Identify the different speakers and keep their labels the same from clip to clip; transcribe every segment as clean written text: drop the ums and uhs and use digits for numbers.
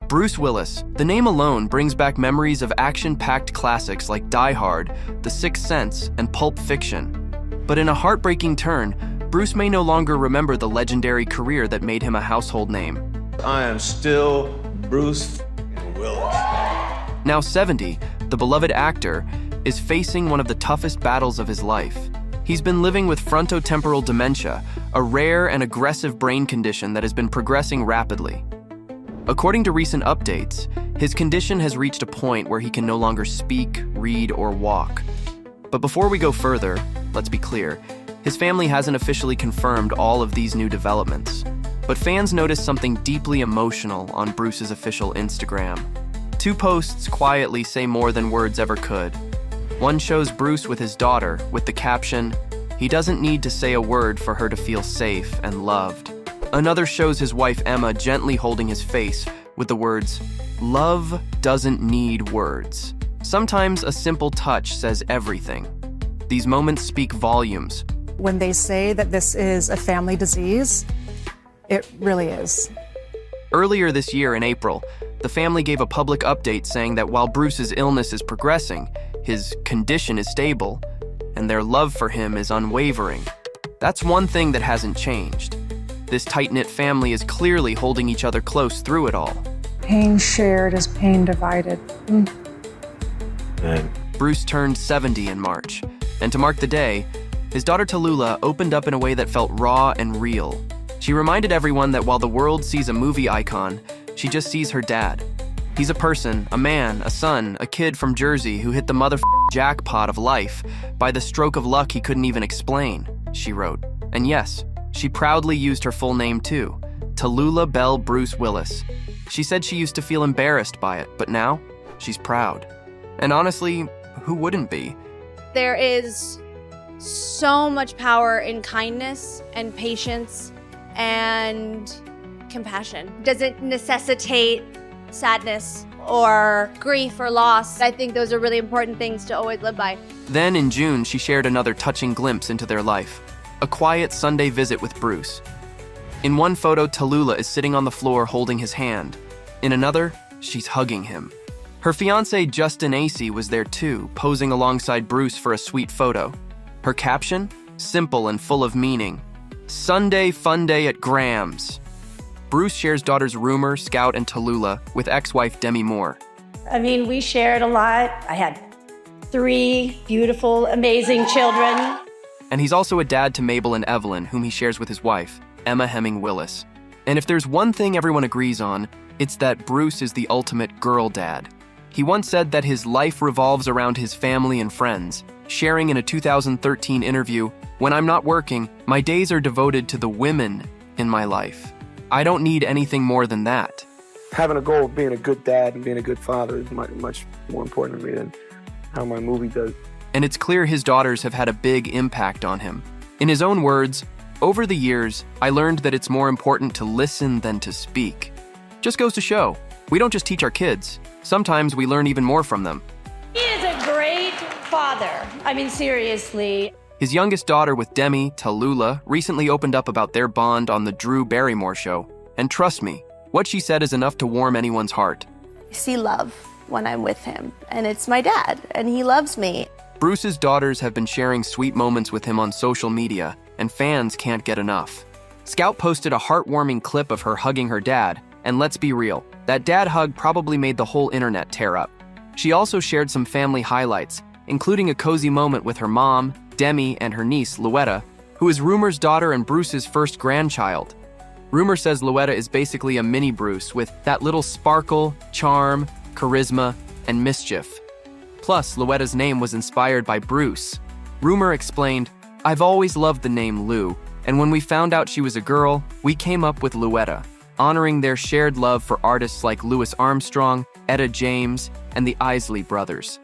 Speaker 1: Bruce Willis. The name alone brings back memories of action-packed classics like Die Hard, The Sixth Sense, and Pulp Fiction. But in a heartbreaking turn, Bruce may no longer remember the legendary career that made him a household name.
Speaker 2: I am still Bruce Willis.
Speaker 1: Now 70, the beloved actor is facing one of the toughest battles of his life. He's been living with frontotemporal dementia, a rare and aggressive brain condition that has been progressing rapidly. According to recent updates, his condition has reached a point where he can no longer speak, read, or walk. But before we go further, let's be clear, his family hasn't officially confirmed all of these new developments. But fans noticed something deeply emotional on Bruce's official Instagram. 2 posts quietly say more than words ever could. One shows Bruce with his daughter, with the caption, "He doesn't need to say a word for her to feel safe and loved." Another shows his wife Emma gently holding his face with the words, "Love doesn't need words." Sometimes a simple touch says everything. These moments speak volumes.
Speaker 3: When they say that this is a family disease, it really is.
Speaker 1: Earlier this year in April, the family gave a public update saying that while Bruce's illness is progressing, his condition is stable, and their love for him is unwavering. That's one thing that hasn't changed. This tight-knit family is clearly holding each other close through it all.
Speaker 3: Pain shared is pain divided.
Speaker 1: Bruce turned 70 in March, and to mark the day, his daughter Tallulah opened up in a way that felt raw and real. She reminded everyone that while the world sees a movie icon, she just sees her dad. He's a person, a man, a son, a kid from Jersey who hit the jackpot of life by the stroke of luck he couldn't even explain, she wrote. And yes, she proudly used her full name too, Tallulah Bell Bruce Willis. She said she used to feel embarrassed by it, but now she's proud. And honestly, who wouldn't be?
Speaker 4: There is so much power in kindness and patience and compassion. Doesn't necessitate sadness or grief or loss. I think those are really important things to always live by.
Speaker 1: Then in June, she shared another touching glimpse into their life. A quiet Sunday visit with Bruce. In one photo, Tallulah is sitting on the floor holding his hand. In another, she's hugging him. Her fiancé Justin Acey was there too, posing alongside Bruce for a sweet photo. Her caption? Simple and full of meaning. Sunday fun day at Graham's. Bruce shares daughters Rumour, Scout, and Tallulah with ex-wife Demi Moore.
Speaker 5: I mean, we shared a lot. I had 3 beautiful, amazing children.
Speaker 1: And he's also a dad to Mabel and Evelyn, whom he shares with his wife, Emma Hemming Willis. And if there's one thing everyone agrees on, it's that Bruce is the ultimate girl dad. He once said that his life revolves around his family and friends, sharing in a 2013 interview, "When I'm not working, my days are devoted to the women in my life. I don't need anything more than that."
Speaker 6: Having a goal of being a good dad and being a good father is much more important to me than how my movie does.
Speaker 1: And it's clear his daughters have had a big impact on him. In his own words, "Over the years, I learned that it's more important to listen than to speak." Just goes to show, we don't just teach our kids. Sometimes we learn even more from them.
Speaker 5: He is a great father. I mean, seriously.
Speaker 1: His youngest daughter with Demi, Tallulah, recently opened up about their bond on the Drew Barrymore show. And trust me, what she said is enough to warm anyone's heart.
Speaker 7: I see love when I'm with him, and it's my dad, and he loves me.
Speaker 1: Bruce's daughters have been sharing sweet moments with him on social media, and fans can't get enough. Scout posted a heartwarming clip of her hugging her dad, and let's be real, that dad hug probably made the whole internet tear up. She also shared some family highlights, including a cozy moment with her mom, Demi, and her niece, Louetta, who is Rumour's daughter and Bruce's first grandchild. Rumour says Louetta is basically a mini Bruce with that little sparkle, charm, charisma, and mischief. Plus, Louetta's name was inspired by Bruce. Rumour explained, "I've always loved the name Lou, and when we found out she was a girl, we came up with Louetta, honoring their shared love for artists like Louis Armstrong, Etta James, and the Isley Brothers."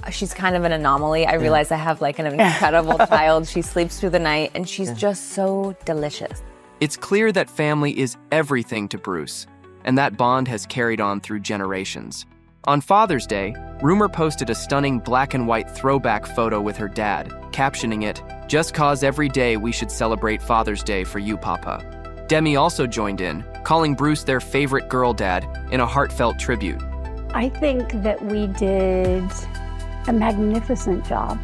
Speaker 8: She's kind of an anomaly. I realize I have like an incredible child. She sleeps through the night, and she's just so delicious.
Speaker 1: It's clear that family is everything to Bruce, and that bond has carried on through generations. On Father's Day, Rumour posted a stunning black and white throwback photo with her dad, captioning it, "Just 'cause every day we should celebrate Father's Day for you, Papa." Demi also joined in, calling Bruce their favorite girl dad in a heartfelt tribute.
Speaker 5: I think that we did a magnificent job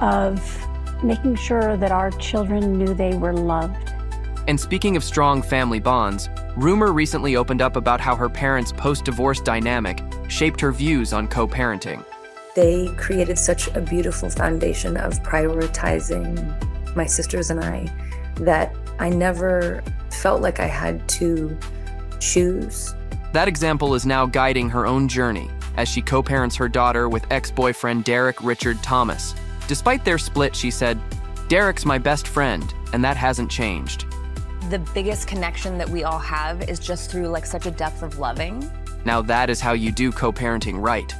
Speaker 5: of making sure that our children knew they were loved.
Speaker 1: And speaking of strong family bonds, Rumour recently opened up about how her parents' post-divorce dynamic shaped her views on co-parenting.
Speaker 9: They created such a beautiful foundation of prioritizing my sisters and I that I never felt like I had to choose.
Speaker 1: That example is now guiding her own journey as she co-parents her daughter with ex-boyfriend Derek Richard Thomas. Despite their split, she said, "Derek's my best friend, and that hasn't changed."
Speaker 8: The biggest connection that we all have is just through like such a depth of loving.
Speaker 1: Now that is how you do co-parenting right.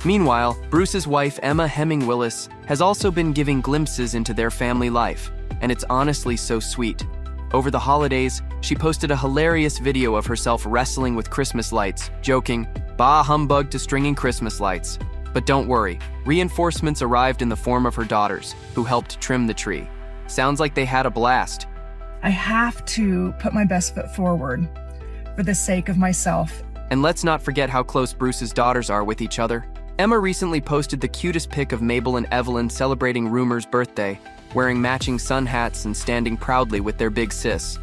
Speaker 1: Meanwhile, Bruce's wife, Emma Hemming Willis, has also been giving glimpses into their family life, and it's honestly so sweet. Over the holidays, she posted a hilarious video of herself wrestling with Christmas lights, joking, "Bah humbug to stringing Christmas lights." But don't worry, reinforcements arrived in the form of her daughters, who helped trim the tree. Sounds like they had a blast.
Speaker 10: I have to put my best foot forward for the sake of myself.
Speaker 1: And let's not forget how close Bruce's daughters are with each other. Emma recently posted the cutest pic of Mabel and Evelyn celebrating Rumour's birthday, wearing matching sun hats and standing proudly with their big sis.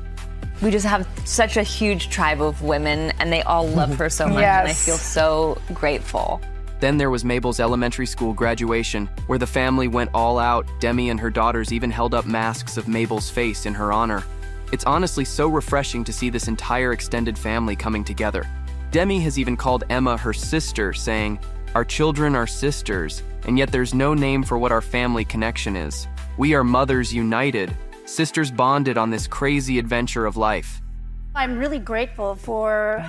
Speaker 8: We just have such a huge tribe of women, and they all love her so much, and I feel so grateful.
Speaker 1: Then there was Mabel's elementary school graduation, where the family went all out. Demi and her daughters even held up masks of Mabel's face in her honor. It's honestly so refreshing to see this entire extended family coming together. Demi has even called Emma her sister, saying, "Our children are sisters, and yet there's no name for what our family connection is. We are mothers united, sisters bonded on this crazy adventure of life."
Speaker 5: I'm really grateful for,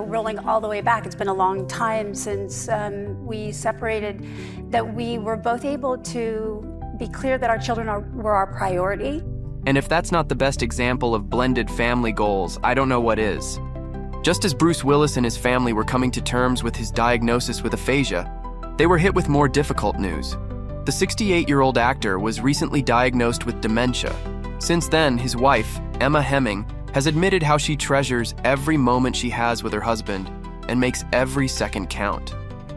Speaker 5: rolling all the way back. It's been a long time since we separated, that we were both able to be clear that our children were our priority.
Speaker 1: And if that's not the best example of blended family goals, I don't know what is. Just as Bruce Willis and his family were coming to terms with his diagnosis with aphasia, they were hit with more difficult news. The 68-year-old actor was recently diagnosed with dementia. Since then, his wife, Emma Hemming, has admitted how she treasures every moment she has with her husband and makes every second count.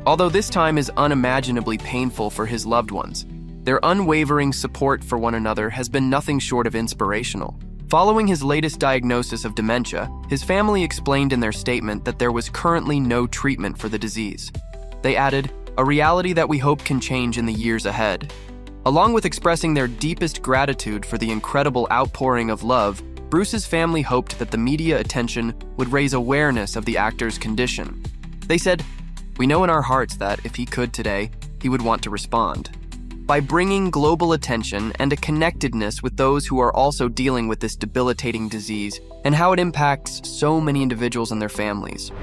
Speaker 1: Although this time is unimaginably painful for his loved ones, their unwavering support for one another has been nothing short of inspirational. Following his latest diagnosis of dementia, his family explained in their statement that there was currently no treatment for the disease. They added, "A reality that we hope can change in the years ahead." Along with expressing their deepest gratitude for the incredible outpouring of love, Bruce's family hoped that the media attention would raise awareness of the actor's condition. They said, "We know in our hearts that, if he could today, he would want to respond." By bringing global attention and a connectedness with those who are also dealing with this debilitating disease and how it impacts so many individuals and their families.